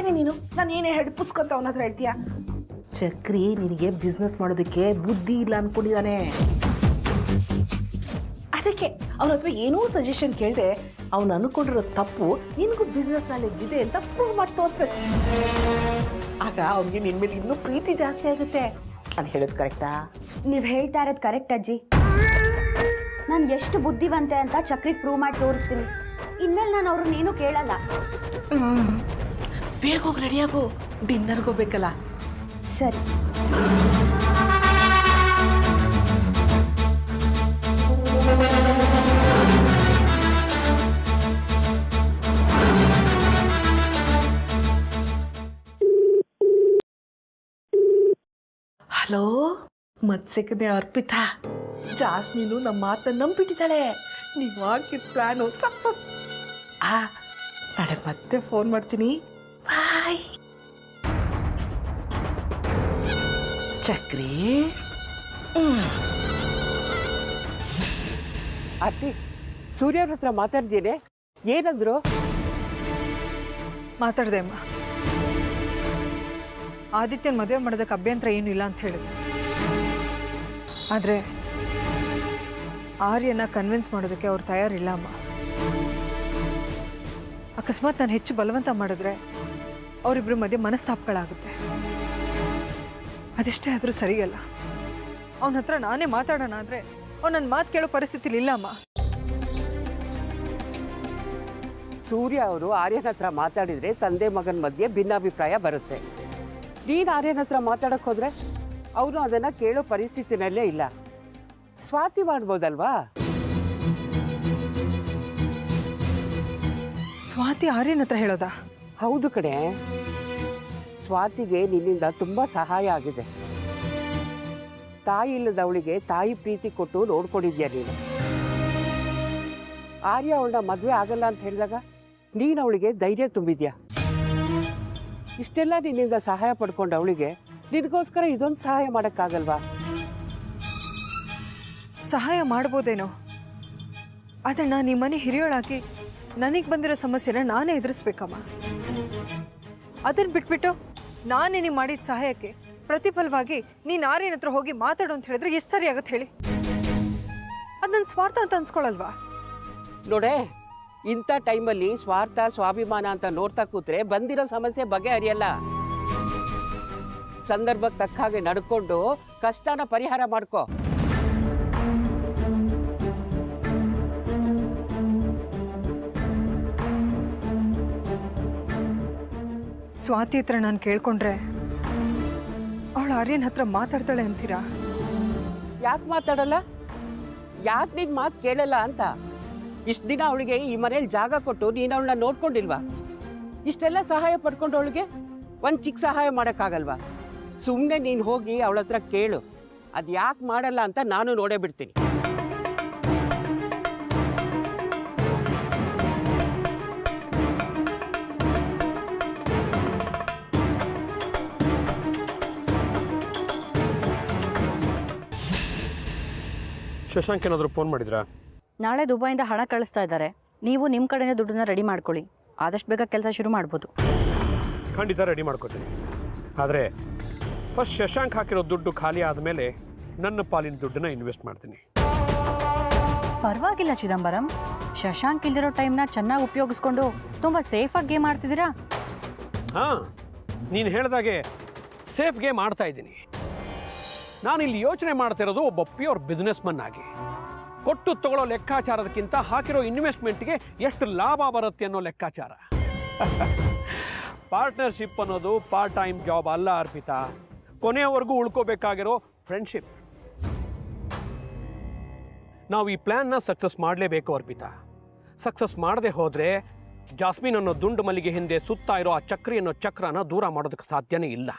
ಹೇಳ್ತೀನಿ ನೀನು. ನಾನು ಏನೇ ಹೆಡ್ಪಿಸ್ಕೊಂತ ಅವನ ಹತ್ರ ಹೇಳ್ತೀಯ? ಚಕ್ರಿ ನಿನಗೆ ಬಿಸ್ನೆಸ್ ಮಾಡೋದಕ್ಕೆ ಬುದ್ಧಿ ಇಲ್ಲ ಅನ್ಕೊಂಡಿದ್ದಾನೆ. ಅದಕ್ಕೆ ಅವನ ಹತ್ರ ಏನೋ ಸಜೆಷನ್ ಕೇಳಿದೆ, ಅವನು ಅನ್ಕೊಂಡಿರೋ ತಪ್ಪು ನಿನಗೂ ಬಿಸ್ನೆಸ್ ನಾಲೆಜ್ ಇದೆ ಅಂತ ಪ್ರೂವ್ ಮಾಡಿ ತೋರಿಸ್ಬೇಕು. ಆಗ ಅವ್ನಿಗೆ ನಿನ್ ಮೇಲೆ ಇನ್ನೂ ಪ್ರೀತಿ ಜಾಸ್ತಿ ಆಗುತ್ತೆ. ನಾನು ಹೇಳೋದು ಕರೆಕ್ಟಾ? ನೀವು ಹೇಳ್ತಾ ಇರೋದು ಕರೆಕ್ಟ್ ಅಜ್ಜಿ. ನಾನು ಎಷ್ಟು ಬುದ್ಧಿವಂತೆ ಅಂತ ಚಕ್ರಿಗೆ ಪ್ರೂವ್ ಮಾಡಿ ತೋರಿಸ್ತೀನಿ. ಇನ್ಮೇಲೆ ನಾನು ಅವ್ರನ್ನೇನು ಕೇಳಲ್ಲ. ಬೇಗ ಹೋಗಿ ರೆಡಿಯಾಗು, ಡಿನ್ನರ್ಗೆ ಹೋಗ್ಬೇಕಲ್ಲ. ಸರಿ. ಹಲೋ, ಮತ್ಸೆಕನೆ ಅರ್ಪಿತಾ. ಜಾಸ್ಮೀನು ನಮ್ಮ ಮಾತನ್ನ ನಂಬಿಟ್ಟಿದ್ದಾಳೆ. ನೀವು ಹಾಕಿದ ಪ್ಲಾನು ಸಕ್ಸಸ್. ನಾಳೆ ಮತ್ತೆ ಫೋನ್ ಮಾಡ್ತೀನಿ. ಬಾಯ್. ಚಕ್ರಿ. ಅತ್ತಿ, ಸೂರ್ಯವ್ರ ಹತ್ರ ಮಾತಾಡ್ತೀನಿ. ಏನಂದ್ರು? ಮಾತಾಡ್ದೆ ಅಮ್ಮ. ಆದಿತ್ಯನ ಮದುವೆ ಮಾಡೋದಕ್ಕೆ ಅಭ್ಯಂತರ ಏನೂ ಇಲ್ಲ ಅಂತ ಹೇಳಿದ್ರು. ಆದರೆ ಆರ್ಯನ ಕನ್ವಿನ್ಸ್ ಮಾಡೋದಕ್ಕೆ ಅವ್ರು ತಯಾರಿಲ್ಲ ಅಮ್ಮ. ಅಕಸ್ಮಾತ್ ನಾನು ಹೆಚ್ಚು ಬಲವಂತ ಮಾಡಿದ್ರೆ ಅವರಿಬ್ಬರ ಮಧ್ಯೆ ಮನಸ್ತಾಪಗಳಾಗುತ್ತೆ. ಅದೆಷ್ಟೇ ಆದರೂ ಸರಿಯಲ್ಲ. ಅವನ ಹತ್ರ ನಾನೇ ಮಾತಾಡೋಣ ಅಂದರೆ ಅವ್ನು ನನ್ನ ಮಾತು ಕೇಳೋ ಪರಿಸ್ಥಿತಿಲಿ ಇಲ್ಲ ಅಮ್ಮ. ಸೂರ್ಯ ಅವರು ಆರ್ಯನ ಹತ್ರ ಮಾತಾಡಿದ್ರೆ ತಂದೆ ಮಗನ ಮಧ್ಯೆ ಭಿನ್ನಾಭಿಪ್ರಾಯ ಬರುತ್ತೆ. ನೀನು ಆರ್ಯನ ಹತ್ರ ಮಾತಾಡಕ್ಕೆ ಹೋದ್ರೆ ಅವನು ಅದನ್ನು ಕೇಳೋ ಪರಿಸ್ಥಿತಿನಲ್ಲೇ ಇಲ್ಲ. ಸ್ವಾತಿ ಮಾಡ್ಬೋದಲ್ವಾ? ಸ್ವಾತಿ ಆರ್ಯನ ಹತ್ರ ಹೇಳೋದಾ? ಹೌದು ಕಡೆ. ಸ್ವಾತಿಗೆ ನಿನ್ನಿಂದ ತುಂಬ ಸಹಾಯ ಆಗಿದೆ. ತಾಯಿ ಇಲ್ಲದವಳಿಗೆ ತಾಯಿ ಪ್ರೀತಿ ಕೊಟ್ಟು ನೋಡ್ಕೊಂಡಿದ್ಯಾ ನೀನು. ಆರ್ಯ ಅವಳನ್ನ ಮದುವೆ ಆಗಲ್ಲ ಅಂತ ಹೇಳಿದಾಗ ನೀನು ಅವಳಿಗೆ ಧೈರ್ಯ ತುಂಬಿದ್ಯಾ. ಇಷ್ಟೆಲ್ಲ ನಿನ್ನಿಂದ ಸಹಾಯ ಪಡ್ಕೊಂಡು ಅವಳಿಗೆ ನಿನಗೋಸ್ಕರ ಇದೊಂದು ಸಹಾಯ ಮಾಡೋಕ್ಕಾಗಲ್ವಾ? ಸಹಾಯ ಮಾಡ್ಬೋದೇನೋ, ಆದರೆ ನಾನು ಈ ಮನೆ ಹಿರಿಯೋಳಾಗಿ ನನಗೆ ಬಂದಿರೋ ಸಮಸ್ಯೆನ ನಾನೇ ಎದುರಿಸ್ಬೇಕಮ್ಮ. ಅದನ್ನು ಬಿಟ್ಬಿಟ್ಟು ನಾನೇ ನೀವು ಮಾಡಿದ ಸಹಾಯಕ್ಕೆ ಪ್ರತಿಫಲವಾಗಿ ನೀನು ಆರ್ಯನ ಹತ್ರ ಹೋಗಿ ಮಾತಾಡು ಅಂತ ಹೇಳಿದ್ರೆ ಎಷ್ಟು ಸರಿ ಆಗುತ್ತೆ ಹೇಳಿ? ಅದು ನನ್ನ ಸ್ವಾರ್ಥ ಅಂತ ಅನ್ಸ್ಕೊಳಲ್ವಾ? ನೋಡೆ, ಇಂಥ ಟೈಮಲ್ಲಿ ಸ್ವಾರ್ಥ ಸ್ವಾಭಿಮಾನ ಅಂತ ನೋಡ್ತಾ ಕೂತ್ರೆ ಬಂದಿರೋ ಸಮಸ್ಯೆ ಬಗೆಹರಿಯಲ್ಲ. ಸಂದರ್ಭಕ್ಕೆ ತಕ್ಕ ಹಾಗೆ ನಡ್ಕೊಂಡು ಕಷ್ಟನ ಪರಿಹಾರ ಮಾಡ್ಕೋ. ಸ್ವಾತಿ ಹತ್ರ ನಾನು ಕೇಳ್ಕೊಂಡ್ರೆ ಅವಳು ಆರ್ಯನ ಹತ್ರ ಮಾತಾಡ್ತಾಳೆ ಅಂತೀರಾ? ಯಾಕೆ ಮಾತಾಡಲ್ಲ? ಯಾಕೆ ನಿನ್ ಮಾತು ಕೇಳಲ್ಲ ಅಂತ? ಇಷ್ಟು ದಿನ ಅವಳಿಗೆ ಈ ಮನೇಲಿ ಜಾಗ ಕೊಟ್ಟು ನೀನು ಅವಳನ್ನ ನೋಡ್ಕೊಂಡಿಲ್ವಾ? ಇಷ್ಟೆಲ್ಲ ಸಹಾಯ ಪಡ್ಕೊಂಡು ಅವಳಿಗೆ ಒಂದು ಚಿಕ್ಕ ಸಹಾಯ ಮಾಡೋಕ್ಕಾಗಲ್ವಾ? ಸುಮ್ಮನೆ ನೀನು ಹೋಗಿ ಅವಳ ಹತ್ರ ಕೇಳು. ಅದು ಯಾಕೆ ಮಾಡಲ್ಲ ಅಂತ ನಾನು ನೋಡೇ ಬಿಡ್ತೀನಿ. ಶಶಾಂಕ್ ಏನಾದರೂ ಫೋನ್ ಮಾಡಿದ್ರಾ? ನಾಳೆ ದುಬೈಯಿಂದ ಹಣ ಕಳಿಸ್ತಾ ಇದ್ದಾರೆ. ನೀವು ನಿಮ್ಮ ಕಡೆನೇ ದುಡ್ಡನ್ನ ರೆಡಿ ಮಾಡ್ಕೊಳ್ಳಿ. ಆದಷ್ಟು ಬೇಗ ಕೆಲಸ ಶುರು ಮಾಡ್ಬೋದು. ಖಂಡಿತ ರೆಡಿ ಮಾಡ್ಕೋತೀನಿ. ಆದರೆ ಫಸ್ಟ್ ಶಶಾಂಕ್ ಹಾಕಿರೋ ದುಡ್ಡು ಖಾಲಿ ಆದಮೇಲೆ ನನ್ನ ಪಾಲಿನ ದುಡ್ಡನ್ನ ಇನ್ವೆಸ್ಟ್ ಮಾಡ್ತೀನಿ. ಪರವಾಗಿಲ್ಲ ಚಿದಂಬರಂ, ಶಶಾಂಕ್ ಇಲ್ದಿರೋ ಟೈಮ್ನ ಚೆನ್ನಾಗಿ ಉಪಯೋಗಿಸ್ಕೊಂಡು ತುಂಬ ಸೇಫಾಗಿ ಗೇಮ್ ಆಡ್ತಿದ್ದೀರಾ. ಹಾಂ, ನೀನು ಹೇಳಿದಾಗೆ ಸೇಫ್ ಗೇಮ್ ಆಡ್ತಾ ಇದ್ದೀನಿ. ನಾನಿಲ್ಲಿ ಯೋಚನೆ ಮಾಡ್ತಿರೋದು ಒಬ್ಬ ಪ್ಯೂರ್ ಬಿಸ್ನೆಸ್ ಮನ್ ಆಗಿ. ಕೊಟ್ಟು ತಗೊಳ್ಳೋ ಲೆಕ್ಕಾಚಾರದಕ್ಕಿಂತ ಹಾಕಿರೋ ಇನ್ವೆಸ್ಟ್ಮೆಂಟ್ಗೆ ಎಷ್ಟು ಲಾಭ ಬರುತ್ತೆ ಅನ್ನೋ ಲೆಕ್ಕಾಚಾರ. ಪಾರ್ಟ್ನರ್ಶಿಪ್ ಅನ್ನೋದು ಪಾರ್ಟ್ ಟೈಮ್ ಜಾಬ್ ಅಲ್ಲ ಅರ್ಪಿತಾ. ಕೊನೆಯವರೆಗೂ ಉಳ್ಕೋಬೇಕಾಗಿರೋ ಫ್ರೆಂಡ್ಶಿಪ್. ನಾವು ಈ ಪ್ಲ್ಯಾನ್ನ ಸಕ್ಸಸ್ ಮಾಡಲೇಬೇಕು ಅರ್ಪಿತಾ. ಸಕ್ಸಸ್ ಮಾಡದೆ ಹೋದರೆ ಜಾಸ್ಮಿನ್ ಅನ್ನೋ ದುಂಡು ಮಲ್ಲಿಗೆ ಹಿಂದೆ ಸುತ್ತಾ ಇರೋ ಆ ಚಕ್ರಿ ಅನ್ನೋ ಚಕ್ರನ ದೂರ ಮಾಡೋದಕ್ಕೆ ಸಾಧ್ಯನೇ ಇಲ್ಲ.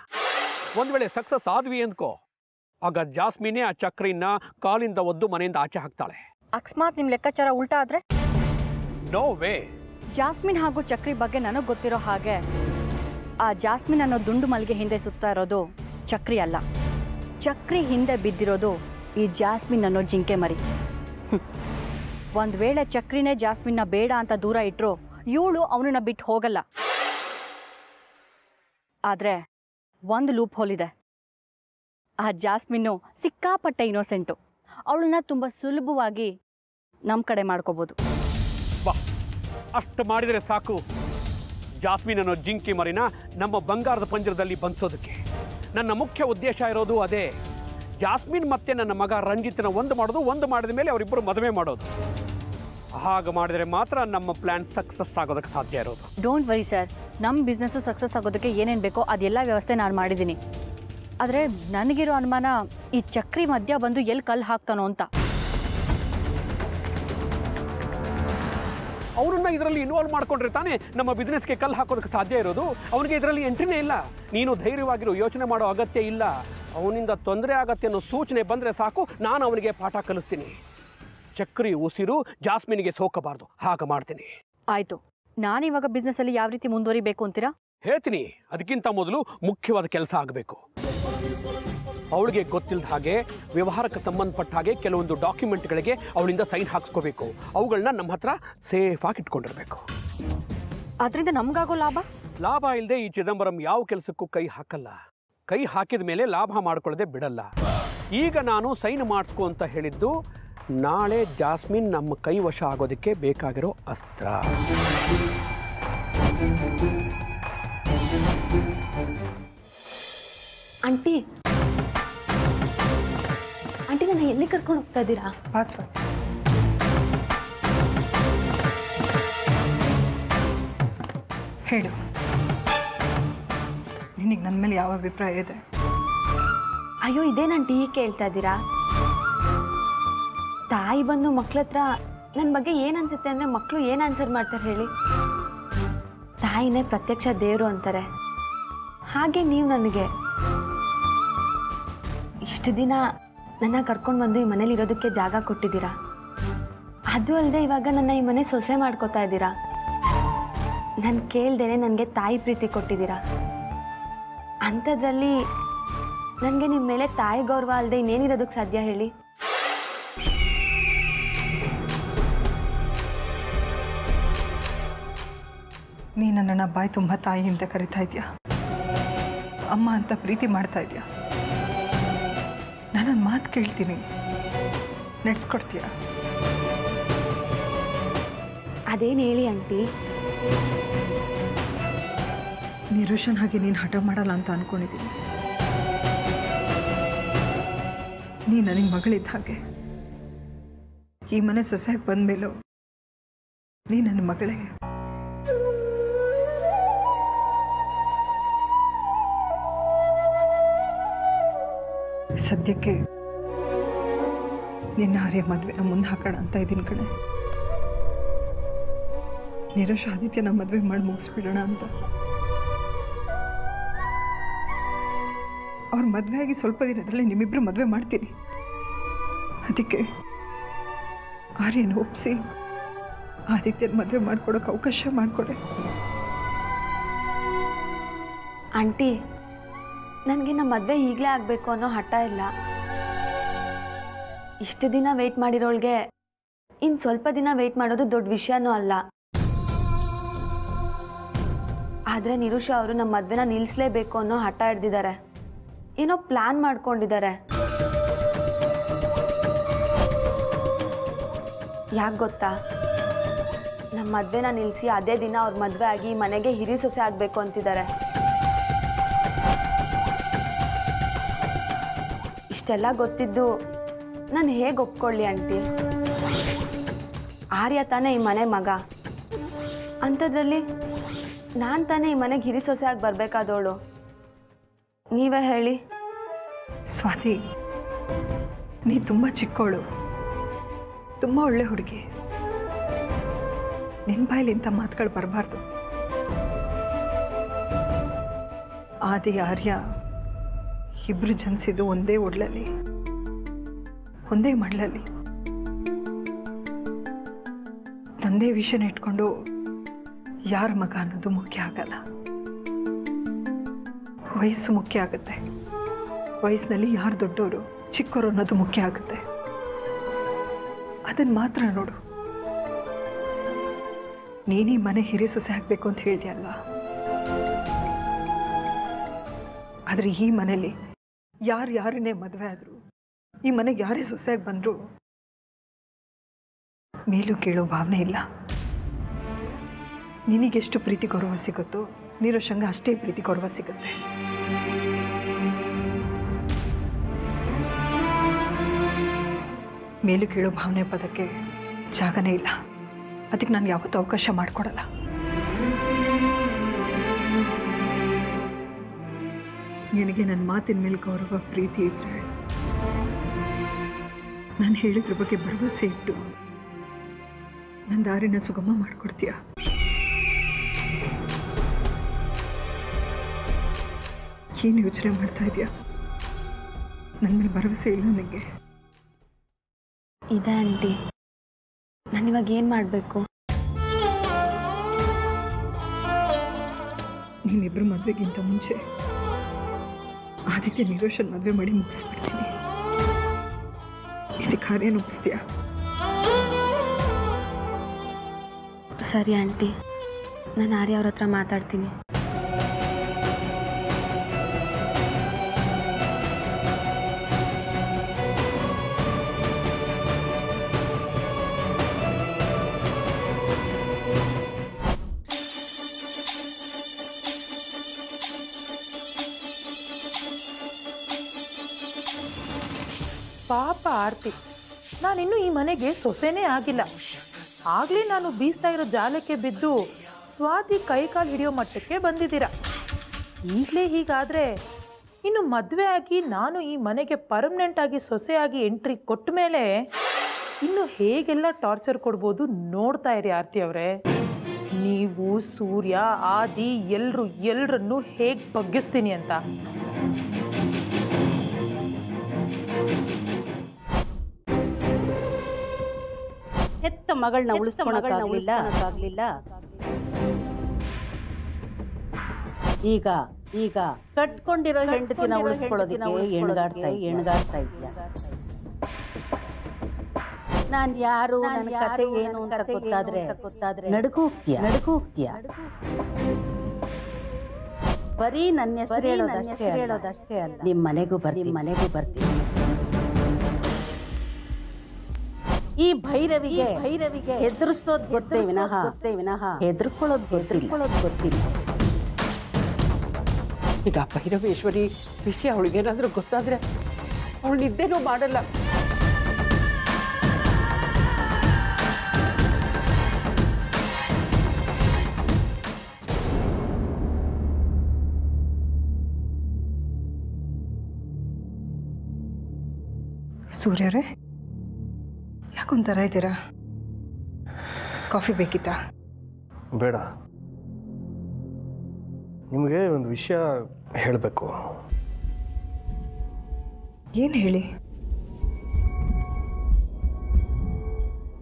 ಒಂದು ವೇಳೆ ಸಕ್ಸಸ್ ಆದ್ವಿ ಅಂದ್ಕೋ, ಆಗ ಜಾಸ್ಮಿನೇ ಆ ಚಕ್ರಿನ ಕಾಲಿಂದ ಒದ್ದು ಮನೆಯಿಂದ ಆಚೆ ಹಾಕ್ತಾಳೆ. ಅಕಸ್ಮಾತ್ ನಿಮ್ಮ ಲೆಕ್ಕಾಚಾರ ಉಲ್ಟಾ ಆದರೆ? No way. ಜಾಸ್ಮಿನ್ ಹಾಗೂ ಚಕ್ರಿ ಬಗ್ಗೆ ನನಗೆ ಗೊತ್ತಿರೋ ಹಾಗೆ ಆ ಜಾಸ್ಮಿನ್ ಅನ್ನೋ ದುಂಡು ಮಲ್ಲಿಗೆ ಹಿಂದೆ ಸುತ್ತಾ ಇರೋದು ಚಕ್ರಿ ಅಲ್ಲ. ಚಕ್ರಿ ಹಿಂದೆ ಬಿದ್ದಿರೋದು ಈ ಜಾಸ್ಮಿನ್ ಅನ್ನೋ ಜಿಂಕೆ ಮರಿ. ಒಂದು ವೇಳೆ ಚಕ್ರಿನೇ ಜಾಸ್ಮಿನ್ನ ಬೇಡ ಅಂತ ದೂರ ಇಟ್ಟರು ಇವಳು ಅವನನ್ನ ಬಿಟ್ಟು ಹೋಗಲ್ಲ. ಆದರೆ ಒಂದು ಲೂಪ್ ಹೋಲ್ ಇದೆ. ಆ ಜಾಸ್ಮಿನ್ನು ಸಿಕ್ಕಾಪಟ್ಟೆ ಇನ್ನೋಸೆಂಟು. ಅವಳನ್ನ ತುಂಬ ಸುಲಭವಾಗಿ ನಮ್ಮ ಕಡೆ ಮಾಡ್ಕೋಬೋದು. ಬಾ, ಅಷ್ಟು ಮಾಡಿದರೆ ಸಾಕು. ಜಾಸ್ಮಿನ್ ಅನ್ನೋ ಜಿಂಕಿ ಮರಿನ ನಮ್ಮ ಬಂಗಾರದ ಪಂಜರದಲ್ಲಿ ಬಂಧಿಸೋದಕ್ಕೆ ನನ್ನ ಮುಖ್ಯ ಉದ್ದೇಶ ಇರೋದು ಅದೇ. ಜಾಸ್ಮಿನ್ ಮತ್ತೆ ನನ್ನ ಮಗ ರಂಜಿತ್ನ ಒಂದು ಮಾಡೋದು, ಒಂದು ಮಾಡಿದ ಮೇಲೆ ಅವರಿಬ್ಬರು ಮದುವೆ ಮಾಡೋದು. ಹಾಗೆ ಮಾಡಿದರೆ ಮಾತ್ರ ನಮ್ಮ ಪ್ಲ್ಯಾನ್ ಸಕ್ಸಸ್ ಆಗೋದಕ್ಕೆ ಸಾಧ್ಯ ಇರೋದು. ಡೋಂಟ್ ವರಿ ಸರ್, ನಮ್ಮ ಬಿಸ್ನೆಸ್ಸು ಸಕ್ಸಸ್ ಆಗೋದಕ್ಕೆ ಏನೇನು ಬೇಕೋ ಅದೆಲ್ಲ ವ್ಯವಸ್ಥೆ ನಾನು ಮಾಡಿದ್ದೀನಿ. ಆದರೆ ನನಗಿರೋ ಅನುಮಾನ ಈ ಚಕ್ರಿ ಮಧ್ಯ ಬಂದು ಎಲ್ಲಿ ಕಲ್ಲು ಹಾಕ್ತಾನೋ ಅಂತ. ಅವರನ್ನ ಇದರಲ್ಲಿ ಇನ್ವಾಲ್ವ್ ಮಾಡ್ಕೊಂಡ್ರೆ ತಾನೇ ನಮ್ಮ ಬಿಸ್ನೆಸ್ಗೆ ಕಲ್ಲು ಹಾಕೋದಕ್ಕೆ ಸಾಧ್ಯ ಇರೋದು. ಅವನಿಗೆ ಇದರಲ್ಲಿ ಎಂಟ್ರಿನೇ ಇಲ್ಲ. ನೀನು ಧೈರ್ಯವಾಗಿರೋ, ಯೋಚನೆ ಮಾಡೋ ಅಗತ್ಯ ಇಲ್ಲ. ಅವನಿಂದ ತೊಂದರೆ ಆಗತ್ತೆ ಅನ್ನೋ ಸೂಚನೆ ಬಂದರೆ ಸಾಕು, ನಾನು ಅವನಿಗೆ ಪಾಠ ಕಲಿಸ್ತೀನಿ. ಚಕ್ರಿ ಉಸಿರು ಜಾಸ್ಮಿನ್ಗೆ ಸೋಕಬಾರ್ದು, ಹಾಗೆ ಮಾಡ್ತೀನಿ. ಆಯಿತು, ನಾನಿವಾಗ ಬಿಸ್ನೆಸ್ಸಲ್ಲಿ ಯಾವ ರೀತಿ ಮುಂದುವರಿಬೇಕು ಅಂತೀರಾ? ಹೇಳ್ತೀನಿ. ಅದಕ್ಕಿಂತ ಮೊದಲು ಮುಖ್ಯವಾದ ಕೆಲಸ ಆಗಬೇಕು. ಅವಳಿಗೆ ಗೊತ್ತಿಲ್ಲದ ಹಾಗೆ ವ್ಯವಹಾರಕ್ಕೆ ಸಂಬಂಧಪಟ್ಟ ಹಾಗೆ ಕೆಲವೊಂದು ಡಾಕ್ಯುಮೆಂಟ್ಗಳಿಗೆ ಅವಳಿಂದ ಸೈನ್ ಹಾಕ್ಸ್ಕೋಬೇಕು. ಅವುಗಳನ್ನ ನಮ್ಮ ಹತ್ರ ಸೇಫಾಗಿ ಇಟ್ಕೊಂಡಿರ್ಬೇಕು. ಅದರಿಂದ ನಮಗಾಗೋ ಲಾಭ ಇಲ್ಲದೆ ಈ ಚಿದಂಬರಂ ಯಾವ ಕೆಲಸಕ್ಕೂ ಕೈ ಹಾಕಲ್ಲ. ಕೈ ಹಾಕಿದ ಮೇಲೆ ಲಾಭ ಮಾಡ್ಕೊಳ್ಳದೆ ಬಿಡಲ್ಲ. ಈಗ ನಾನು ಸೈನ್ ಮಾಡಿಸ್ಕೊ ಅಂತ ಹೇಳಿದ್ದು ನಾಳೆ ಜಾಸ್ಮಿನ್ ನಮ್ಮ ಕೈ ವಶ ಆಗೋದಕ್ಕೆ ಬೇಕಾಗಿರೋ ಅಸ್ತ್ರ. ಆಂಟಿ ಆಂಟಿ ನನ್ನ ಎಲ್ಲಿ ಕರ್ಕೊಂಡು ಹೋಗ್ತಾ ಇದ್ದೀರಾ? ಪಾಸ್ವರ್ಡ್ ಹೇಳು. ನಿನಗೆ ನನ್ನ ಮೇಲೆ ಯಾವ ಅಭಿಪ್ರಾಯ ಇದೆ? ಅಯ್ಯೋ, ಇದೇನಂಟಿ ಈಗ ಕೇಳ್ತಾ ಇದ್ದೀರಾ? ತಾಯಿ ಬಂದು ಮಕ್ಳ ಹತ್ರ ನನ್ನ ಬಗ್ಗೆ ಏನು ಅನ್ಸುತ್ತೆ ಅಂದರೆ ಮಕ್ಕಳು ಏನು ಆನ್ಸರ್ ಮಾಡ್ತಾರೆ ಹೇಳಿ? ತಾಯಿನೇ ಪ್ರತ್ಯಕ್ಷ ದೇವರು ಅಂತಾರೆ. ಹಾಗೆ ನೀವು ನನಗೆ ಇಷ್ಟು ದಿನ ನನ್ನ ಕರ್ಕೊಂಡು ಬಂದು ಈ ಮನೇಲಿ ಇರೋದಕ್ಕೆ ಜಾಗ ಕೊಟ್ಟಿದ್ದೀರಾ. ಅದು ಅಲ್ಲದೆ ಇವಾಗ ನನ್ನ ಈ ಮನೆ ಸೊಸೆ ಮಾಡ್ಕೋತಾ ಇದ್ದೀರಾ. ನಾನು ಕೇಳ್ದೇನೆ ನನಗೆ ತಾಯಿ ಪ್ರೀತಿ ಕೊಟ್ಟಿದ್ದೀರಾ. ಅಂಥದ್ರಲ್ಲಿ ನನಗೆ ನಿಮ್ಮ ಮೇಲೆ ತಾಯಿ ಗೌರವ ಅಲ್ಲದೆ ಇನ್ನೇನಿರೋದಕ್ಕೆ ಸಾಧ್ಯ ಹೇಳಿ? ನೀ ನನ್ನನ್ನು ಬಾಯಿ ತುಂಬ ತಾಯಿ ಅಂತ ಕರಿತಾ ಇದೆಯಾ, ಅಮ್ಮ ಅಂತ ಪ್ರೀತಿ ಮಾಡ್ತಾ ಇದೆಯಾ? ನಾನೊಂದು ಮಾತು ಕೇಳ್ತೀನಿ, ನಡೆಸ್ಕೊಡ್ತೀಯ? ಅದೇನು ಹೇಳಿ ಆಂಟಿ? ನಿರುಷನ್ ಹಾಗೆ ನೀನು ಹಠ ಮಾಡಲ್ಲ ಅಂತ ಅಂದ್ಕೊಂಡಿದ್ದೀನಿ. ನೀ ನನಗೆ ಮಗಳಿದ್ದ ಹಾಗೆ. ಈ ಮನೆ ಸೊಸೆಯಾಗಿ ಬಂದಮೇಲೂ ನೀ ನನ್ನ ಮಗಳೇ. ಸದ್ಯಕ್ಕೆ ನಿನ್ನ ಆರ್ಯ ಮದುವೆನ ಮುಂದೆ ಹಾಕೋಣ ಅಂತ ಇದ್ದೀನಿ ಕಣೆ. ನಿರುಷ ಆದಿತ್ಯನ ಮದುವೆ ಮಾಡಿ ಮುಗಿಸ್ಬಿಡೋಣ ಅಂತ. ಅವ್ರ ಮದುವೆ ಆಗಿ ಸ್ವಲ್ಪ ದಿನದಲ್ಲೇ ನಿಮ್ಮಿಬ್ರು ಮದುವೆ ಮಾಡ್ತೀನಿ. ಅದಕ್ಕೆ ಆರ್ಯನ ಒಪ್ಪಿಸಿ ಆದಿತ್ಯನ ಮದುವೆ ಮಾಡ್ಕೊಡೋಕೆ ಅವಕಾಶ ಮಾಡಿಕೊಡೆ. ಆಂಟಿ, ನನಗೆ ನಮ್ಮ ಮದುವೆ ಈಗಲೇ ಆಗಬೇಕು ಅನ್ನೋ ಹಠ ಇಲ್ಲ. ಇಷ್ಟು ದಿನ ವೆಯ್ಟ್ ಮಾಡಿರೋಳ್ಗೆ ಇನ್ನು ಸ್ವಲ್ಪ ದಿನ ವೆಯ್ಟ್ ಮಾಡೋದು ದೊಡ್ಡ ವಿಷಯನೂ ಅಲ್ಲ. ಆದರೆ ನಿರುಷ ಅವರು ನಮ್ಮ ಮದುವೆನ ನಿಲ್ಲಿಸಲೇಬೇಕು ಅನ್ನೋ ಹಠ ಹಿಡ್ದಿದ್ದಾರೆ. ಏನೋ ಪ್ಲ್ಯಾನ್ ಮಾಡ್ಕೊಂಡಿದ್ದಾರೆ. ಯಾಕೆ ಗೊತ್ತಾ? ನಮ್ಮ ಮದುವೆನ ನಿಲ್ಲಿಸಿ ಅದೇ ದಿನ ಅವ್ರ ಮದುವೆ ಆಗಿ ಮನೆಗೆ ಹಿರಿ ಸೊಸೆ ಆಗಬೇಕು ಅಂತಿದ್ದಾರೆ. ಇಷ್ಟೆಲ್ಲ ಗೊತ್ತಿದ್ದು ನಾನು ಹೇಗೆ ಒಪ್ಕೊಳ್ಳಿ ಆಂಟಿ? ಆರ್ಯ ತಾನೇ ಈ ಮನೆ ಮಗ. ಅಂಥದ್ರಲ್ಲಿ ನಾನು ತಾನೇ ಈ ಮನೆಗೆ ಹಿರಿ ಸೊಸೆಯಾಗಿ ಬರಬೇಕಾದವಳು. ನೀವೇ ಹೇಳಿ. ಸ್ವಾತಿ, ನೀ ತುಂಬ ಚಿಕ್ಕವಳು, ತುಂಬ ಒಳ್ಳೆ ಹುಡುಗಿ. ನಿನ್ನ ಬಾಯಲ್ಲಿ ಇಂಥ ಮಾತುಗಳು ಬರಬಾರ್ದು. ಆದಿ ಆರ್ಯ ಇಬ್ಬರು ಜನಿಸಿದ್ದು ಒಂದೇ ಒಡ್ಲಲ್ಲಿ, ಒಂದೇ ಮಡ್ಲಲ್ಲಿ. ತಂದೆ ವಿಷಯನ ಇಟ್ಕೊಂಡು ಯಾರ ಮಗ ಅನ್ನೋದು ಮುಖ್ಯ ಆಗಲ್ಲ. ವಯಸ್ಸು ಮುಖ್ಯ ಆಗುತ್ತೆ. ವಯಸ್ಸಿನಲ್ಲಿ ಯಾರು ದೊಡ್ಡವರು ಚಿಕ್ಕವರು ಅನ್ನೋದು ಮುಖ್ಯ ಆಗುತ್ತೆ. ಅದನ್ನು ಮಾತ್ರ ನೋಡು. ನೀನೇ ಮನೆ ಹಿರಿ ಸೊಸೆ ಆಗಬೇಕು ಅಂತ ಹೇಳಿದೆ ಅಲ್ವಾ? ಆದರೆ ಈ ಮನೇಲಿ ಯಾರನ್ನೇ ಮದುವೆ ಆದರೂ ಈ ಮನೆಗೆ ಯಾರೇ ಸೊಸೆಯಾಗಿ ಬಂದರೂ ಮೇಲೂ ಕೇಳೋ ಭಾವನೆ ಇಲ್ಲ. ನಿನಗೆಷ್ಟು ಪ್ರೀತಿ ಗೌರವ ಸಿಗುತ್ತೋ ನೀರೋಷಂಗ ಅಷ್ಟೇ ಪ್ರೀತಿ ಗೌರವ ಸಿಗುತ್ತೆ. ಮೇಲೂ ಕೇಳೋ ಭಾವನೆ ಪದಕ್ಕೆ ಜಾಗನೇ ಇಲ್ಲ. ಅದಕ್ಕೆ ನಾನು ಯಾವತ್ತೂ ಅವಕಾಶ ಮಾಡಿಕೊಡಲ್ಲ. ನಿನಗೆ ನನ್ನ ಮಾತಿನ ಮೇಲೆ ಗೌರವ ಪ್ರೀತಿ ಇದ್ರೆ ನಾನು ಹೇಳಿದ್ರ ಬಗ್ಗೆ ಭರವಸೆ ಇಟ್ಟು ನನ್ನ ದಾರಿನ ಸುಗಮ ಮಾಡಿಕೊಡ್ತೀಯ. ಏನು ಯೋಚನೆ ಮಾಡ್ತಾ ಇದೆಯಾ? ನನ್ನ ಮೇಲೆ ಭರವಸೆ ಇಲ್ಲ ನನಗೆ. ಇದೆ ಆಂಟಿ, ನಾನಿವಾಗ ಏನು ಮಾಡಬೇಕು? ನೀನಿಬ್ಬರು ಮದುವೆಗಿಂತ ಮುಂಚೆ ಆದಿತ್ಯ ನಿರೋಷನ್ ಮದುವೆ ಮಾಡಿ ಮುಗಿಸ್ಬಿಡ್ತೀನಿ. ಇದಕ್ಕೆ ಕಾರ್ಯನ ಒಪ್ಪಿಸ್ತೀಯಾ? ಸರಿ ಆಂಟಿ, ನಾನು ಆರ್ಯ ಅವ್ರ ಹತ್ರ ಮಾತಾಡ್ತೀನಿ. ಪಾಪ ಆರ್ತಿ, ನಾನಿನ್ನೂ ಈ ಮನೆಗೆ ಸೊಸೆನೇ ಆಗಿಲ್ಲ. ಆಗಲೇ ನಾನು ಬೀಸ್ತಾ ಇರೋ ಜಾಲಕ್ಕೆ ಬಿದ್ದು ಸ್ವಾತಿ ಕೈಕಾಲು ಹಿಡಿಯೋ ಮಟ್ಟಕ್ಕೆ ಬಂದಿದ್ದೀರಾ. ಈಗಲೇ ಹೀಗಾದರೆ ಇನ್ನು ಮದುವೆ ಆಗಿ ನಾನು ಈ ಮನೆಗೆ ಪರ್ಮನೆಂಟ್ ಆಗಿ ಸೊಸೆಯಾಗಿ ಎಂಟ್ರಿ ಕೊಟ್ಟ ಮೇಲೆ ಇನ್ನು ಹೇಗೆಲ್ಲ ಟಾರ್ಚರ್ ಕೊಡ್ಬೋದು ನೋಡ್ತಾ ಇರಿ ಆರ್ತಿ ಅವರೇ. ನೀವು, ಸೂರ್ಯ, ಆದಿ ಎಲ್ಲರನ್ನೂ ಹೇಗೆ ಬಗ್ಗಿಸ್ತೀನಿ ಅಂತ. ಹೆತ್ತ ಮಗಳನ್ನ ಉಳಿಸ್ಕೊಳ್ಳೋಕ್ಕಾಗಲಿಲ್ಲ. ಈಗ ಕಟ್ಕೊಂಡಿರೋ ಹೆಂಡತಿನ ಉಳಿಸ್ಕೊಳ್ಳೋದಕ್ಕೆ ಎಣಗಾಡ್ತಾ ಇದ್ಯಾ? ನಾನು ಯಾರು, ನನ್ನ ಕತೆ ಏನು ಅಂತ ಗೊತ್ತಾದ್ರೆ ನಡುಕು ಹೋಗ್ತೀಯ. ಬರೀ ನನ್ನ ಹೆಸರು ಹೇಳೋದಷ್ಟೇ ಅಲ್ಲ, ನಿಮ್ಮ ಮನೆಗೂ ಬರ್ತೀನಿ. ಈ ಭೈರವಿಗೆ ಹೆದರ್ಸೋದ್ ಗೊತ್ತೇ ವಿನಃ ಹೆದರ್ಕೊಳ್ಳೋದು ಗೊತ್ತಿಲ್ಲ. ಈಗ ಭೈರವೇಶ್ವರಿ ವಿಷಯ ಅವಳಿಗೇನಾದ್ರೂ ಗೊತ್ತಾದ್ರೆ ಅವಳು ನಿದ್ದೆನೂ ಮಾಡಲ್ಲ. ಸೂರ್ಯರೇ, ಯಾಕೊಂಥರ ಇದ್ದೀರಾ? ಕಾಫಿ ಬೇಕಿತ್ತಾ? ಬೇಡ, ನಿಮಗೆ ಒಂದು ವಿಷಯ ಹೇಳಬೇಕು. ಏನು ಹೇಳಿ?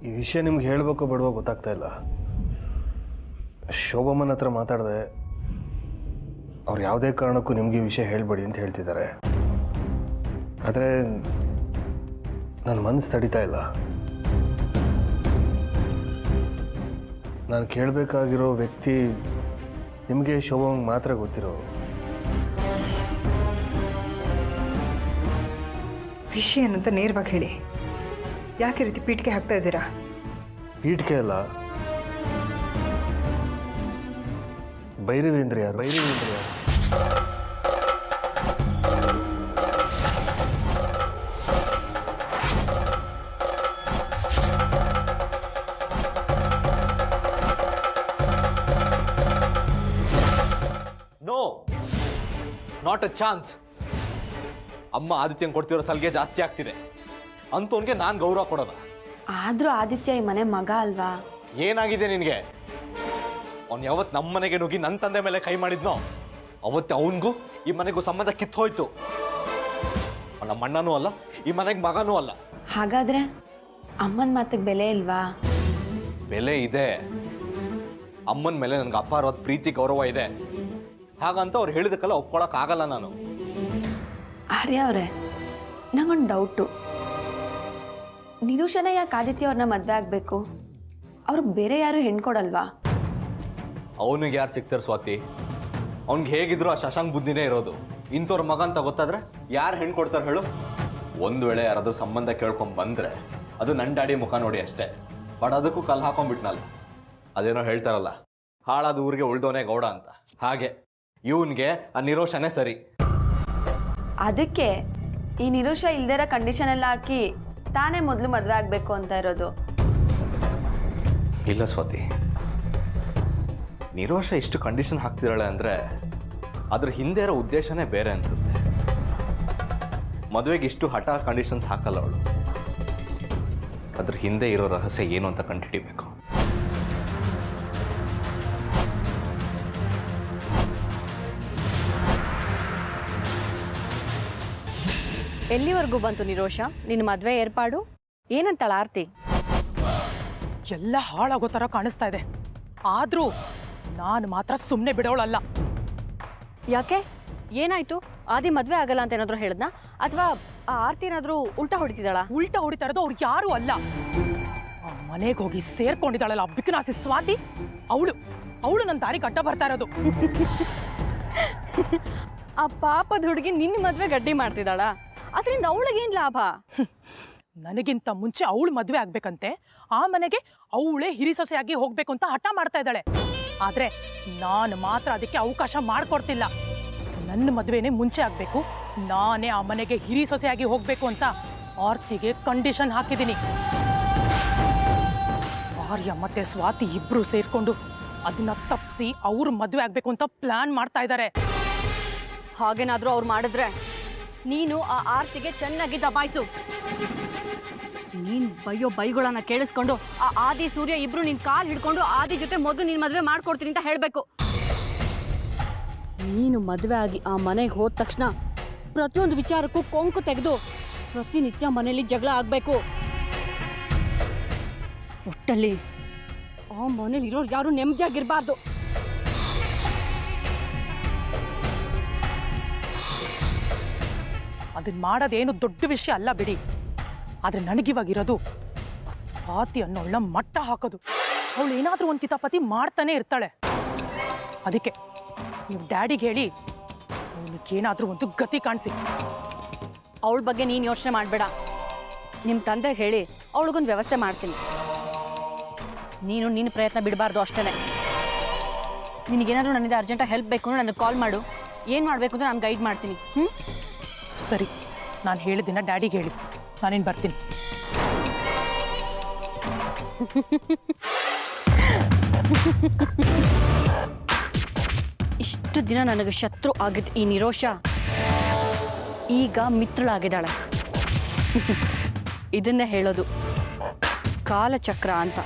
ಈ ವಿಷಯ ನಿಮ್ಗೆ ಹೇಳಬೇಕೋ ಬೇಡವೋ ಗೊತ್ತಾಗ್ತಾ ಇಲ್ಲ. ಶೋಭಮ್ಮನ ಹತ್ರ ಮಾತಾಡಿದೆ, ಅವ್ರು ಯಾವುದೇ ಕಾರಣಕ್ಕೂ ನಿಮಗೆ ಈ ವಿಷಯ ಹೇಳಬೇಡಿ ಅಂತ ಹೇಳ್ತಿದ್ದಾರೆ. ಆದರೆ ನನ್ನ ಮನಸ್ಸು ತಡೀತಾ ಇಲ್ಲ. ನಾನು ಕೇಳಬೇಕಾಗಿರೋ ವ್ಯಕ್ತಿ ನಿಮಗೆ ಶೋಭಮ್ಗೆ ಮಾತ್ರ ಗೊತ್ತಿರೋ. ವಿಷಯ ಏನಂತ ನೇರವಾಗಿ ಹೇಳಿ. ಯಾಕೆ ರೀತಿ ಪೀಠಿಗೆ ಹಾಕ್ತಾ ಇದ್ದೀರಾ? ಪೀಠಿಗೆ ಅಲ್ಲ, ಭೈರವಿ ಅಂದ್ರೆ ಯಾರು? Not a chance. ಅಮ್ಮ ಆದಿತ್ಯಂಗೆ ಕೊಡ್ತಿರೋ ಸಲಿಗೆ ಜಾಸ್ತಿ ಆಗ್ತಿದೆ ಅಂತವನ್ಗೆ ನಾನು ಗೌರವ ಕೊಡೋದ? ಆದರೂ ಆದಿತ್ಯ ಈ ಮನೆ ಮಗ ಅಲ್ವಾ? ಏನಾಗಿದೆ ನಿನಗೆ? ಅವ್ನು ಯಾವತ್ತು ನಮ್ಮ ಮನೆಗೆ ನುಗ್ಗಿ ನನ್ನ ತಂದೆ ಮೇಲೆ ಕೈ ಮಾಡಿದ್ನೋ ಅವತ್ತೆ ಅವನಿಗೂ ಈ ಮನೆಗೂ ಸಂಬಂಧ ಕಿತ್ತು ಹೋಯ್ತು. ನಮ್ಮ ಅಣ್ಣನೂ ಅಲ್ಲ, ಈ ಮನೆಗೆ ಮಗನೂ ಅಲ್ಲ. ಹಾಗಾದ್ರೆ ಅಮ್ಮನ ಮಾತಿಗೆ ಬೆಲೆ ಇಲ್ವಾ? ಬೆಲೆ ಇದೆ. ಅಮ್ಮನ ಮೇಲೆ ನನಗೆ ಅಪಾರವಾದ ಪ್ರೀತಿ ಗೌರವ ಇದೆ. ಹಾಗಂತ ಅವ್ರು ಹೇಳಿದಕ್ಕೆಲ್ಲ ಒಪ್ಕೊಳಕ್ ಆಗಲ್ಲ ನಾನು. ಆರ್ಯ ಅವರೇ, ನಂಗೊಂದು ಡೌಟು. ನಿರೂಷನ ಯಾಕೆ ಆದಿತ್ಯ ಅವ್ರನ್ನ ಮದುವೆ ಆಗಬೇಕು? ಅವ್ರಿಗೆ ಬೇರೆ ಯಾರು ಹೆಣ್ಣು ಕೊಡಲ್ವಾ? ಅವನಿಗೆ ಯಾರು ಸಿಗ್ತಾರೆ ಸ್ವಾತಿ? ಅವ್ನಿಗೆ ಹೇಗಿದ್ರು ಆ ಶಶಾಂಕ್ ಬುದ್ಧಿನೇ ಇರೋದು. ಇಂಥವ್ರ ಮಗ ಅಂತ ಗೊತ್ತಾದ್ರೆ ಯಾರು ಹೆಣ್ಣು ಕೊಡ್ತಾರೆ ಹೇಳು? ಒಂದು ವೇಳೆ ಯಾರಾದ್ರೂ ಸಂಬಂಧ ಕೇಳ್ಕೊಂಡ್ ಬಂದ್ರೆ ಅದು ನನ್ನ ಡ್ಯಾಡಿ ಮುಖ ನೋಡಿ ಅಷ್ಟೇ. ಬಟ್ ಅದಕ್ಕೂ ಕಲ್ಲು ಹಾಕೊಂಡ್ಬಿಟ್ನಲ್ಲ. ಅದೇನೋ ಹೇಳ್ತಾರಲ್ಲ, ಹಾಳಾದ ಊರಿಗೆ ಉಳ್ದೋನೆ ಗೌಡ ಅಂತ. ಹಾಗೆ ಇವನ್ಗೆ ಆ ನಿರೋಷನೇ ಸರಿ. ಅದಕ್ಕೆ ಈ ನಿರುಷ ಇಲ್ದಿರ ಕಂಡೀಷನ್ ಎಲ್ಲ ಹಾಕಿ ತಾನೇ ಮೊದಲು ಮದುವೆ ಆಗಬೇಕು ಅಂತ ಇರೋದು. ಇಲ್ಲ ಸ್ವಾತಿ, ನಿರೋಷ ಇಷ್ಟು ಕಂಡೀಷನ್ ಹಾಕ್ತಿದ್ದಾಳೆ ಅಂದರೆ ಅದ್ರ ಹಿಂದೆ ಇರೋ ಉದ್ದೇಶನೇ ಬೇರೆ ಅನ್ಸುತ್ತೆ. ಮದುವೆಗೆ ಇಷ್ಟು ಹಠ ಕಂಡೀಷನ್ಸ್ ಹಾಕಲ್ಲ ಅವಳು. ಅದ್ರ ಹಿಂದೆ ಇರೋ ರಹಸ್ಯ ಏನು ಅಂತ ಕಂಡುಹಿಡಿಬೇಕು. ಎಲ್ಲಿವರೆಗೂ ಬಂತು ನಿರೋಷ ನಿನ್ನ ಮದುವೆ ಏರ್ಪಾಡು? ಏನಂತಾಳ ಆರ್ತಿ? ಎಲ್ಲ ಹಾಳಾಗೋ ಥರ ಕಾಣಿಸ್ತಾ ಇದೆ. ಆದರೂ ನಾನು ಮಾತ್ರ ಸುಮ್ಮನೆ ಬಿಡೋಳಲ್ಲ. ಯಾಕೆ, ಏನಾಯ್ತು? ಆದಿ ಮದುವೆ ಆಗಲ್ಲ ಅಂತ ಏನಾದರೂ ಹೇಳಿದ್ನಾ, ಅಥವಾ ಆ ಆರ್ತಿ ಏನಾದರೂ ಉಲ್ಟಾ ಹೊಡಿತಿದ್ದಾಳ? ಉಲ್ಟಾ ಹೊಡಿತಾ ಇರೋದು ಅವ್ರು ಯಾರೂ ಅಲ್ಲ. ಆ ಮನೆಗೆ ಹೋಗಿ ಸೇರ್ಕೊಂಡಿದ್ದಾಳಲ್ಲ ಬಿಕನಾಸಿ ಸ್ವಾತಿ, ಅವಳು ನನ್ನ ದಾರಿಗೆ ಅಡ್ಡ ಬರ್ತಾ ಇರೋದು. ಆ ಪಾಪದ ಹುಡುಗಿ ನಿನ್ನ ಮದುವೆ ಗಡ್ಡಿ ಮಾಡ್ತಿದ್ದಾಳ, ಅದರಿಂದ ಅವಳಿಗೇನು ಲಾಭ? ನನಗಿಂತ ಮುಂಚೆ ಅವಳು ಮದುವೆ ಆಗ್ಬೇಕಂತೆ, ಆ ಮನೆಗೆ ಅವಳೇ ಹಿರಿ ಸೊಸೆಯಾಗಿ ಹೋಗ್ಬೇಕು ಅಂತ ಹಠ ಮಾಡ್ತಾ ಇದ್ದಾಳೆ. ಆದ್ರೆ ನಾನು ಮಾತ್ರ ಅದಕ್ಕೆ ಅವಕಾಶ ಮಾಡ್ಕೊಡ್ತಿಲ್ಲ. ನನ್ನ ಮದುವೆನೇ ಮುಂಚೆ ಆಗ್ಬೇಕು, ನಾನೇ ಆ ಮನೆಗೆ ಹಿರಿ ಸೊಸೆಯಾಗಿ ಹೋಗ್ಬೇಕು ಅಂತ ಆರ್ತಿಗೆ ಕಂಡೀಷನ್ ಹಾಕಿದ್ದೀನಿ. ಆರ್ಯ ಮತ್ತೆ ಸ್ವಾತಿ ಇಬ್ರು ಸೇರ್ಕೊಂಡು ಅದನ್ನ ತಪ್ಪಿಸಿ ಅವ್ರು ಮದುವೆ ಆಗ್ಬೇಕು ಅಂತ ಪ್ಲಾನ್ ಮಾಡ್ತಾ ಇದ್ದಾರೆ. ಹಾಗೇನಾದ್ರೂ ಅವ್ರು ಮಾಡಿದ್ರೆ ನೀನು ಆ ಆರ್ತಿಗೆ ಚೆನ್ನಾಗಿ ದಬಾಯಿಸು. ನೀನ್ ಬೈಯೋ ಬೈಗಳನ್ನ ಕೇಳಿಸ್ಕೊಂಡು ಆ ಆದಿ ಸೂರ್ಯ ಇಬ್ರು ನಿನ್ ಕಾಲ್ ಹಿಡ್ಕೊಂಡು ಆದಿ ಜೊತೆ ಮೊದಲು ನಿನ್ ಮದುವೆ ಮಾಡ್ಕೊಡ್ತೀನಿ ಅಂತ ಹೇಳ್ಬೇಕು. ನೀನು ಮದುವೆ ಆಗಿ ಆ ಮನೆಗೆ ಹೋದ ತಕ್ಷಣ ಪ್ರತಿಯೊಂದು ವಿಚಾರಕ್ಕೂ ಕೊಂಕು ತೆಗೆದು ಪ್ರತಿನಿತ್ಯ ಮನೆಯಲ್ಲಿ ಜಗಳ ಆಗ್ಬೇಕು. ಒಟ್ಟಲ್ಲಿ ಆ ಮನೇಲಿ ಇರೋರು ಯಾರು ನೆಮ್ಮದಿಯಾಗಿರ್ಬಾರ್ದು. ಅದನ್ನ ಮಾಡೋದೇನು ದೊಡ್ಡ ವಿಷಯ ಅಲ್ಲ ಬಿಡಿ. ಆದ್ರೆ ನನಗಿವಾಗಿರೋದು ಸ್ವಾತಿ ಅನ್ನೋಳ ಮಟ್ಟ ಹಾಕೋದು. ಅವಳು ಏನಾದ್ರೂ ಒಂದು ಕಿತಾಪತಿ ಮಾಡ್ತಾನೆ ಇರ್ತಾಳೆ. ಅದಕ್ಕೆ ನೀವು ಡ್ಯಾಡಿಗೆ ಹೇಳಿ ಅವನಿಗೇನಾದ್ರೂ ಒಂದು ಗತಿ ಕಾಣಿಸಿ. ಅವಳ ಬಗ್ಗೆ ನೀನು ಯೋಚನೆ ಮಾಡಬೇಡ. ನಿಮ್ಮ ತಂದೆಗೆ ಹೇಳಿ ಅವಳಿಗೊಂದು ವ್ಯವಸ್ಥೆ ಮಾಡ್ತೀನಿ. ನೀನು ನಿನ್ನ ಪ್ರಯತ್ನ ಬಿಡಬಾರ್ದು ಅಷ್ಟೇ. ನಿನಗೇನಾದರೂ ನನ್ನಿಂದ ಅರ್ಜೆಂಟಾಗಿ ಹೆಲ್ಪ್ ಬೇಕು ಅಂದ್ರೆ ನನಗೆ ಕಾಲ್ ಮಾಡು. ಏನು ಮಾಡಬೇಕು ಅಂತ ನಾನು ಗೈಡ್ ಮಾಡ್ತೀನಿ. ಸರಿ, ನಾನು ಹೇಳಿದ್ದಿನ ಡ್ಯಾಡಿಗೆ ಹೇಳಿ, ನಾನೇನು ಬರ್ತೀನಿ. ಇಷ್ಟು ದಿನ ನನಗೆ ಶತ್ರು ಆಗಿದ್ದ ಈ ನಿರೋಷ ಈಗ ಮಿತ್ರಳಾಗಿದ್ದಾಳೆ. ಇದನ್ನೇ ಹೇಳೋದು ಕಾಲಚಕ್ರ ಅಂತ.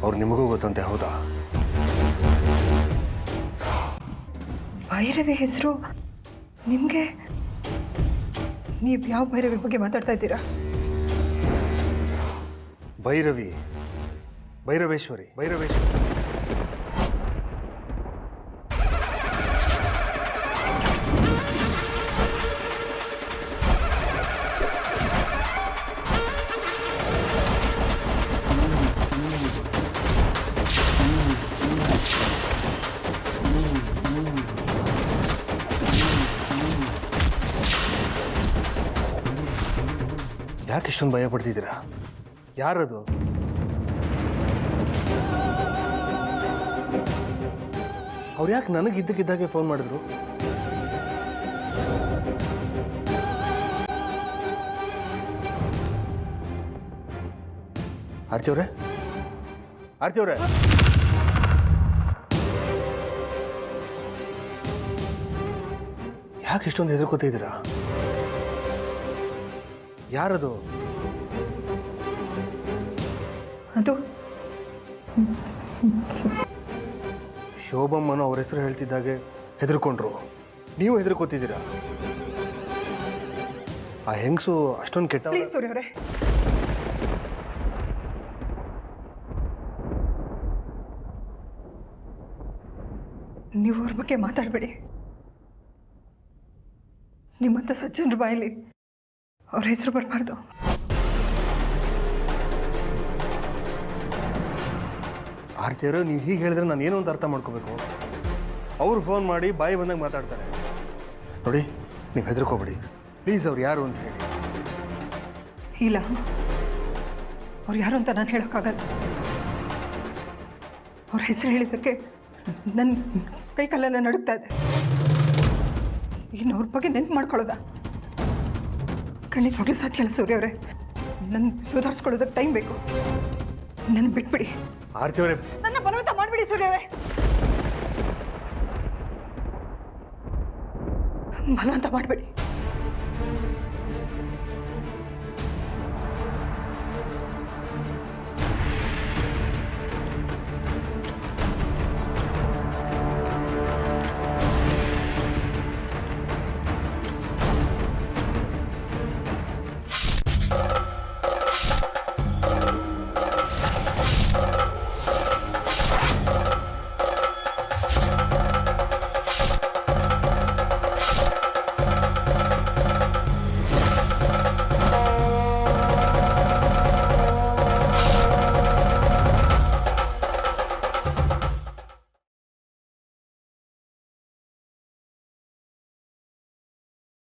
ಅವ್ರು ನಿಮಗೂ ಗೊತ್ತಂತೆ, ಹೌದಾ? ಭೈರವಿ ಹೆಸರು ನಿಮಗೆ? ನೀವು ಯಾವ ಭೈರವಿ ಬಗ್ಗೆ ಮಾತಾಡ್ತಾ ಇದ್ದೀರಾ? ಭೈರವೇಶ್ವರಿ. ಯಾಕೆ ಇಷ್ಟೊಂದು ಭಯ ಪಡ್ತಿದ್ದೀರಾ? ಯಾರದು? ಅವ್ರು ಯಾಕೆ ನನಗೆ ಇದ್ದಕ್ಕಿದ್ದಾಗೆ ಫೋನ್ ಮಾಡಿದ್ರು? ಆರ್ತಿಯವ್ರೆ, ಯಾಕೆ ಇಷ್ಟೊಂದು ಹೆದರ್ಕೋತಿದ್ದೀರಾ? ಯಾರದು? ಅದು ಶೋಭಮ್ಮನೋ ಅವ್ರ ಹೆಸರು ಹೇಳ್ತಿದ್ದಾಗೆ ಹೆದರ್ಕೊಂಡ್ರು. ನೀವು ಹೆದರ್ಕೋತಿದ್ದೀರಾ? ಆ ಹೆಂಗಸು ಅಷ್ಟೊಂದು ಕೆಟ್ಟ. ಪ್ಲೀಸ್ ಸೂರ್ಯವ್ರೆ, ನೀವು ಅವ್ರ ಬಗ್ಗೆ ಮಾತಾಡಬೇಡಿ. ನಿಮ್ಮಂಥ ಸಜ್ಜನರ ಬಾಯಲ್ಲಿ ಅವ್ರ ಹೆಸರು ಬರಬಾರ್ದು. ಆರ್ತಿಯವರು ನೀವು ಹೀಗೆ ಹೇಳಿದ್ರೆ ನಾನು ಏನು ಅಂತ ಅರ್ಥ ಮಾಡ್ಕೋಬೇಕು? ಅವ್ರು ಫೋನ್ ಮಾಡಿ ಬಾಯಿ ಬಂದಾಗ ಮಾತಾಡ್ತಾರೆ. ನೋಡಿ, ನೀವು ಹೆದರ್ಕೋಬೇಡಿ ಪ್ಲೀಸ್. ಅವ್ರು ಯಾರು ಅಂತ ಹೇಳಿ. ಇಲ್ಲ, ಅವ್ರು ಯಾರು ಅಂತ ನಾನು ಹೇಳೋಕ್ಕಾಗಲ್ಲ. ಅವ್ರ ಹೆಸರು ಹೇಳಿದ್ದಕ್ಕೆ ನನ್ನ ಕೈ ಕಾಲೆಲ್ಲ ನಡುಗ್ತಾ ಇದೆ. ಇನ್ನು ಅವ್ರ ಬಗ್ಗೆ ನೆನ್ಪು ಮಾಡ್ಕೊಳ್ಳೋದ ಖಂಡಿತವಾಗ್ಲೂ ಸಾಧ್ಯ ಇಲ್ಲ ಸೂರ್ಯ ಅವರೇ. ನನ್ನ ಸುಧಾರಿಸ್ಕೊಳ್ಳೋದಕ್ಕೆ ಟೈಮ್ ಬೇಕು. ನನ್ನ ಬಿಟ್ಬಿಡಿ. ಆರ್ತಿಯವರೇ, ನನ್ನ ಬಲವಂತ ಮಾಡಿಬಿಡಿ ಸೂರ್ಯ ಅವರೇ. ಬಲವಂತ ಮಾಡಬೇಡಿ.